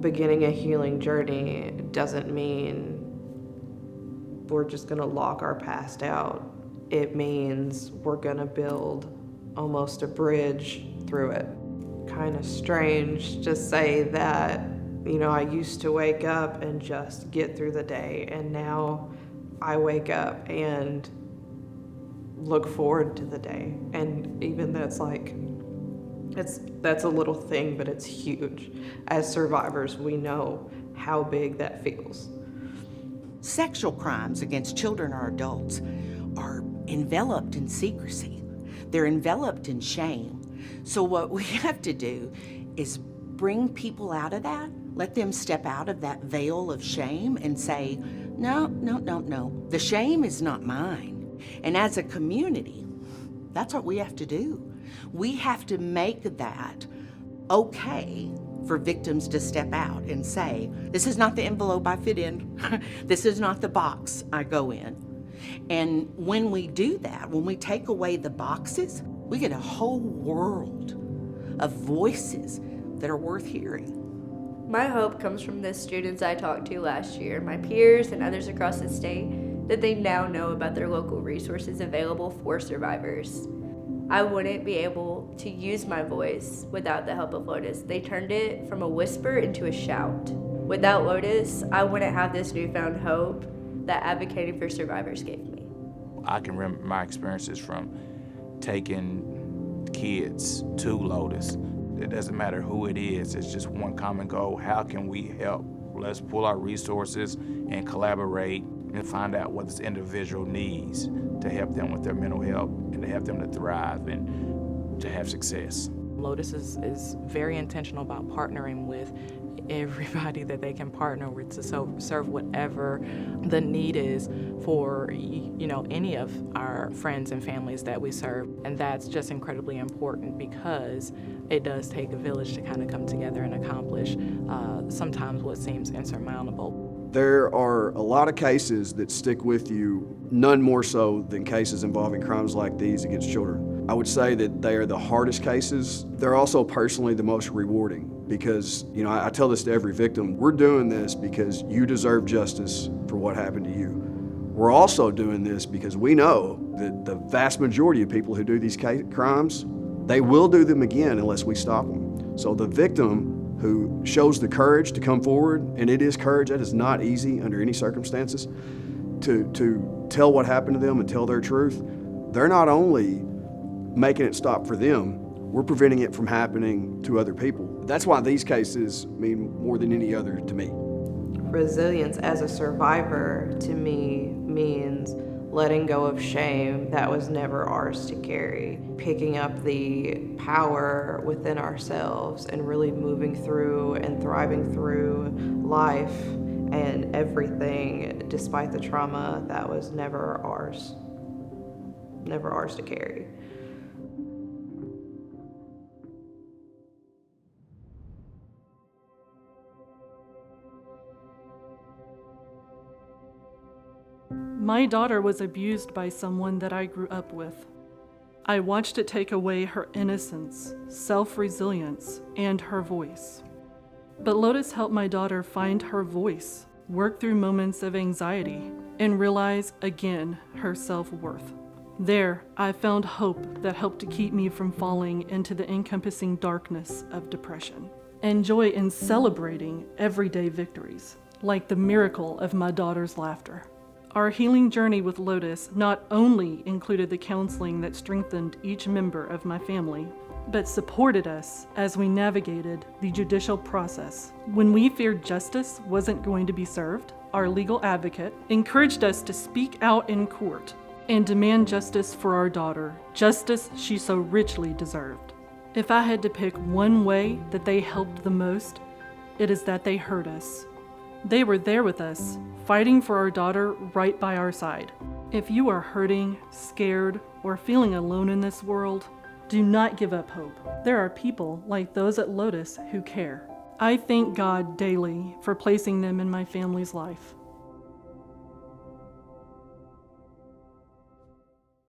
beginning a healing journey doesn't mean we're just gonna lock our past out. It means we're gonna build almost a bridge through it. Kind of strange to say that, I used to wake up and just get through the day, and now I wake up and look forward to the day. And even that's a little thing, but it's huge. As survivors, we know how big that feels. Sexual crimes against children or adults are enveloped in secrecy. They're enveloped in shame. So what we have to do is bring people out of that, let them step out of that veil of shame and say, no, the shame is not mine. And as a community, that's what we have to do. We have to make that okay for victims to step out and say, this is not the envelope I fit in. This is not the box I go in. And when we do that, when we take away the boxes, we get a whole world of voices that are worth hearing. My hope comes from the students I talked to last year, my peers and others across the state, that they now know about their local resources available for survivors. I wouldn't be able to use my voice without the help of Lotus. They turned it from a whisper into a shout. Without Lotus, I wouldn't have this newfound hope that advocating for survivors gave me. I can remember my experiences from taking kids to Lotus. It doesn't matter who it is, it's just one common goal. How can we help? Let's pull our resources and collaborate and find out what this individual needs to help them with their mental health and to help them to thrive and to have success. Lotus is very intentional about partnering with everybody that they can partner with to serve whatever the need is for any of our friends and families that we serve. And that's just incredibly important because it does take a village to kind of come together and accomplish sometimes what seems insurmountable. There are a lot of cases that stick with you, none more so than cases involving crimes like these against children. I would say that they are the hardest cases. They're also personally the most rewarding because, I tell this to every victim, we're doing this because you deserve justice for what happened to you. We're also doing this because we know that the vast majority of people who do these crimes, they will do them again unless we stop them. So the victim who shows the courage to come forward, and it is courage, that is not easy under any circumstances, to tell what happened to them and tell their truth, they're not only making it stop for them, we're preventing it from happening to other people. That's why these cases mean more than any other to me. Resilience as a survivor to me means letting go of shame that was never ours to carry, picking up the power within ourselves and really moving through and thriving through life and everything despite the trauma that was never ours to carry. My daughter was abused by someone that I grew up with. I watched it take away her innocence, self-resilience, and her voice. But Lotus helped my daughter find her voice, work through moments of anxiety, and realize again her self-worth. There, I found hope that helped to keep me from falling into the encompassing darkness of depression, and joy in celebrating everyday victories, like the miracle of my daughter's laughter. Our healing journey with Lotus not only included the counseling that strengthened each member of my family, but supported us as we navigated the judicial process. When we feared justice wasn't going to be served, our legal advocate encouraged us to speak out in court and demand justice for our daughter, justice she so richly deserved. If I had to pick one way that they helped the most, it is that they heard us. They were there with us, fighting for our daughter right by our side. If you are hurting, scared, or feeling alone in this world, do not give up hope. There are people like those at Lotus who care. I thank God daily for placing them in my family's life.